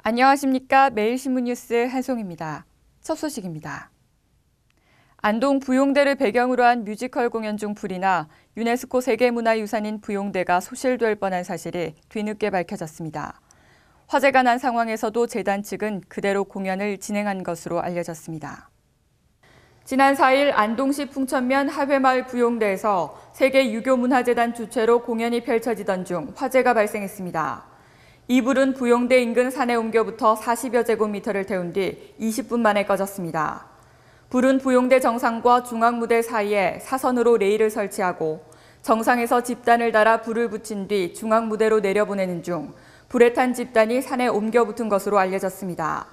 안녕하십니까. 매일신문 뉴스 한송입니다. 첫 소식입니다. 안동 부용대를 배경으로 한 뮤지컬 공연 중 불이 나 유네스코 세계문화유산인 부용대가 소실될 뻔한 사실이 뒤늦게 밝혀졌습니다. 화재가 난 상황에서도 재단 측은 그대로 공연을 진행한 것으로 알려졌습니다. 지난 4일 안동시 풍천면 하회마을 부용대에서 세계유교문화재단 주최로 공연이 펼쳐지던 중 화재가 발생했습니다. 이 불은 부용대 인근 산에 옮겨부터 40여 제곱미터를 태운 뒤 20분 만에 꺼졌습니다. 불은 부용대 정상과 중앙무대 사이에 사선으로 레일을 설치하고 정상에서 집단을 달아 불을 붙인 뒤 중앙무대로 내려보내는 중 불에 탄 집단이 산에 옮겨 붙은 것으로 알려졌습니다.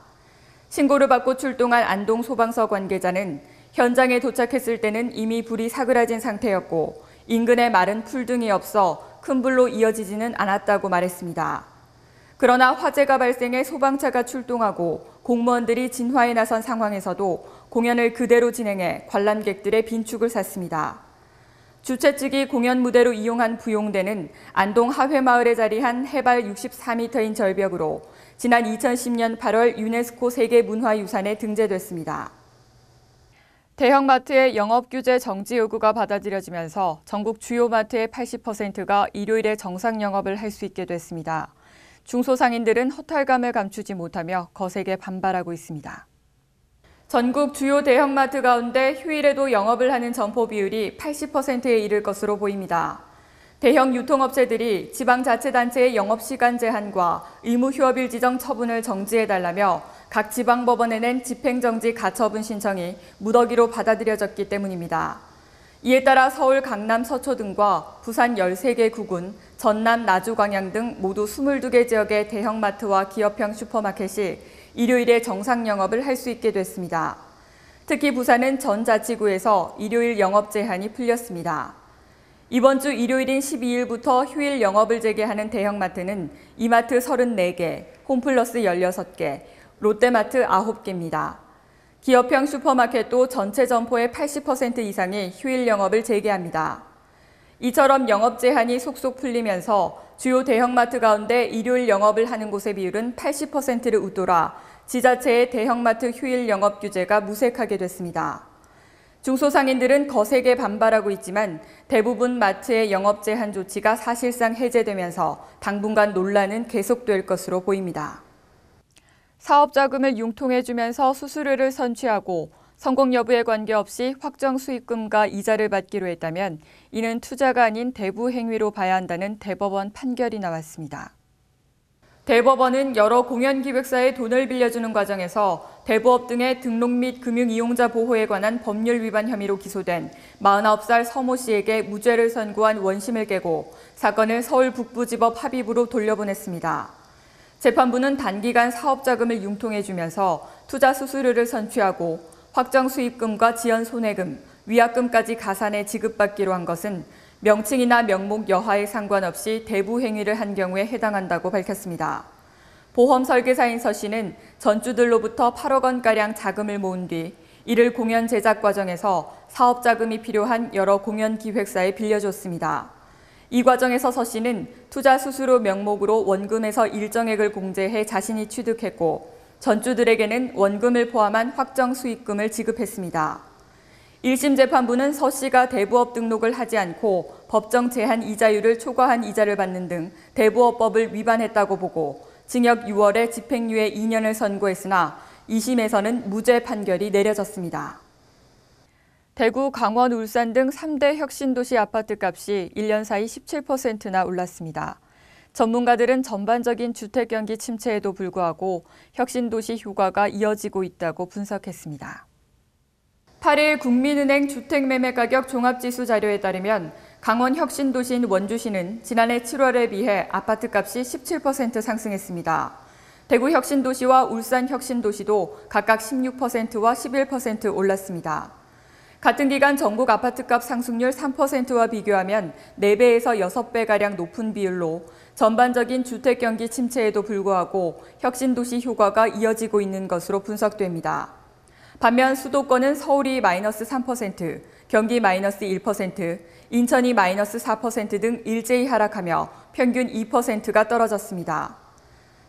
신고를 받고 출동한 안동 소방서 관계자는 현장에 도착했을 때는 이미 불이 사그라진 상태였고 인근에 마른 풀 등이 없어 큰 불로 이어지지는 않았다고 말했습니다. 그러나 화재가 발생해 소방차가 출동하고 공무원들이 진화에 나선 상황에서도 공연을 그대로 진행해 관람객들의 빈축을 샀습니다. 주최 측이 공연 무대로 이용한 부용대는 안동 하회마을에 자리한 해발 64m인 절벽으로 지난 2010년 8월 유네스코 세계문화유산에 등재됐습니다. 대형마트의 영업규제 정지 요구가 받아들여지면서 전국 주요 마트의 80%가 일요일에 정상 영업을 할 수 있게 됐습니다. 중소상인들은 허탈감을 감추지 못하며 거세게 반발하고 있습니다. 전국 주요 대형마트 가운데 휴일에도 영업을 하는 점포 비율이 80%에 이를 것으로 보입니다. 대형 유통업체들이 지방자치단체의 영업시간 제한과 의무휴업일 지정 처분을 정지해달라며 각 지방법원에 낸 집행정지 가처분 신청이 무더기로 받아들여졌기 때문입니다. 이에 따라 서울, 강남, 서초 등과 부산 13개 구군, 전남, 나주, 광양 등 모두 22개 지역의 대형마트와 기업형 슈퍼마켓이 일요일에 정상 영업을 할 수 있게 됐습니다. 특히 부산은 전 자치구에서 일요일 영업 제한이 풀렸습니다. 이번 주 일요일인 12일부터 휴일 영업을 재개하는 대형마트는 이마트 34개, 홈플러스 16개, 롯데마트 9개입니다. 기업형 슈퍼마켓도 전체 점포의 80% 이상이 휴일 영업을 재개합니다. 이처럼 영업 제한이 속속 풀리면서 주요 대형마트 가운데 일요일 영업을 하는 곳의 비율은 80%를 웃돌아 지자체의 대형마트 휴일 영업 규제가 무색하게 됐습니다. 중소상인들은 거세게 반발하고 있지만 대부분 마트의 영업 제한 조치가 사실상 해제되면서 당분간 논란은 계속될 것으로 보입니다. 사업 자금을 융통해주면서 수수료를 선취하고 성공 여부에 관계없이 확정 수익금과 이자를 받기로 했다면 이는 투자가 아닌 대부 행위로 봐야 한다는 대법원 판결이 나왔습니다. 대법원은 여러 공연 기획사에 돈을 빌려주는 과정에서 대부업 등의 등록 및 금융 이용자 보호에 관한 법률 위반 혐의로 기소된 49살 서모 씨에게 무죄를 선고한 원심을 깨고 사건을 서울 북부지법 합의부로 돌려보냈습니다. 재판부는 단기간 사업 자금을 융통해주면서 투자 수수료를 선취하고 확정 수익금과 지연 손해금, 위약금까지 가산해 지급받기로 한 것은 명칭이나 명목 여하에 상관없이 대부 행위를 한 경우에 해당한다고 밝혔습니다. 보험 설계사인 서 씨는 전주들로부터 8억 원가량 자금을 모은 뒤 이를 공연 제작 과정에서 사업 자금이 필요한 여러 공연 기획사에 빌려줬습니다. 이 과정에서 서 씨는 투자 수수료 명목으로 원금에서 일정액을 공제해 자신이 취득했고 전주들에게는 원금을 포함한 확정 수익금을 지급했습니다. 1심 재판부는 서 씨가 대부업 등록을 하지 않고 법정 제한 이자율을 초과한 이자를 받는 등 대부업법을 위반했다고 보고 징역 6월에 집행유예 2년을 선고했으나 2심에서는 무죄 판결이 내려졌습니다. 대구, 강원, 울산 등 3대 혁신도시 아파트값이 1년 사이 17%나 올랐습니다. 전문가들은 전반적인 주택 경기 침체에도 불구하고 혁신도시 효과가 이어지고 있다고 분석했습니다. 8일 국민은행 주택매매가격 종합지수 자료에 따르면 강원 혁신도시인 원주시는 지난해 7월에 비해 아파트값이 17% 상승했습니다. 대구 혁신도시와 울산 혁신도시도 각각 16%와 11% 올랐습니다. 같은 기간 전국 아파트값 상승률 3%와 비교하면 4배에서 6배가량 높은 비율로 전반적인 주택 경기 침체에도 불구하고 혁신도시 효과가 이어지고 있는 것으로 분석됩니다. 반면 수도권은 서울이 마이너스 3%, 경기 마이너스 1%, 인천이 마이너스 4% 등 일제히 하락하며 평균 2%가 떨어졌습니다.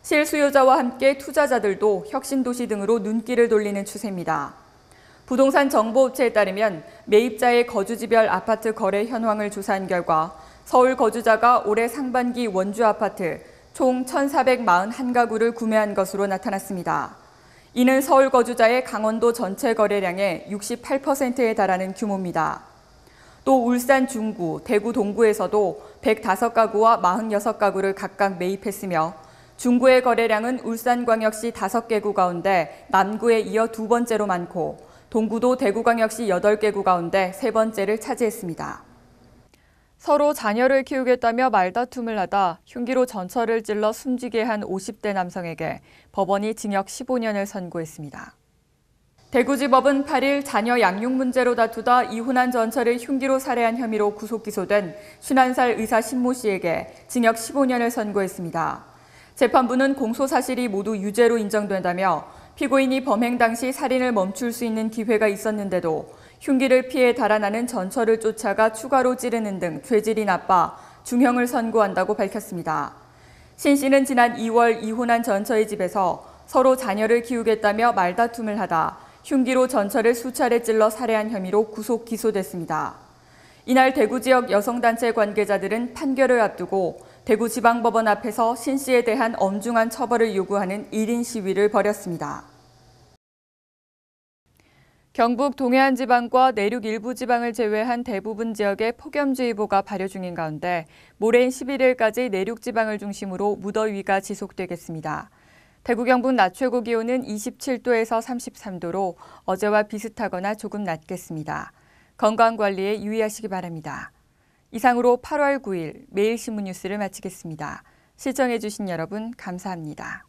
실수요자와 함께 투자자들도 혁신도시 등으로 눈길을 돌리는 추세입니다. 부동산 정보업체에 따르면 매입자의 거주지별 아파트 거래 현황을 조사한 결과 서울 거주자가 올해 상반기 원주 아파트 총 1,441가구를 구매한 것으로 나타났습니다. 이는 서울 거주자의 강원도 전체 거래량의 68%에 달하는 규모입니다. 또 울산 중구, 대구 동구에서도 105가구와 46가구를 각각 매입했으며 중구의 거래량은 울산광역시 5개구 가운데 남구에 이어 두 번째로 많고 동구도 대구광역시 8개구 가운데 세 번째를 차지했습니다. 서로 자녀를 키우겠다며 말다툼을 하다 흉기로 전처를 찔러 숨지게 한 50대 남성에게 법원이 징역 15년을 선고했습니다. 대구지법은 8일 자녀 양육 문제로 다투다 이혼한 전처를 흉기로 살해한 혐의로 구속 기소된 51살 의사 신모 씨에게 징역 15년을 선고했습니다. 재판부는 공소 사실이 모두 유죄로 인정된다며 피고인이 범행 당시 살인을 멈출 수 있는 기회가 있었는데도 흉기를 피해 달아나는 전처를 쫓아가 추가로 찌르는 등 죄질이 나빠 중형을 선고한다고 밝혔습니다. 신 씨는 지난 2월 이혼한 전처의 집에서 서로 자녀를 키우겠다며 말다툼을 하다 흉기로 전처를 수차례 찔러 살해한 혐의로 구속 기소됐습니다. 이날 대구 지역 여성단체 관계자들은 판결을 앞두고 대구지방법원 앞에서 신 씨에 대한 엄중한 처벌을 요구하는 1인 시위를 벌였습니다. 경북 동해안 지방과 내륙 일부 지방을 제외한 대부분 지역에 폭염주의보가 발효 중인 가운데 모레인 11일까지 내륙 지방을 중심으로 무더위가 지속되겠습니다. 대구 경북 낮 최고 기온은 27도에서 33도로 어제와 비슷하거나 조금 낮겠습니다. 건강관리에 유의하시기 바랍니다. 이상으로 8월 9일 매일신문 뉴스를 마치겠습니다. 시청해주신 여러분 감사합니다.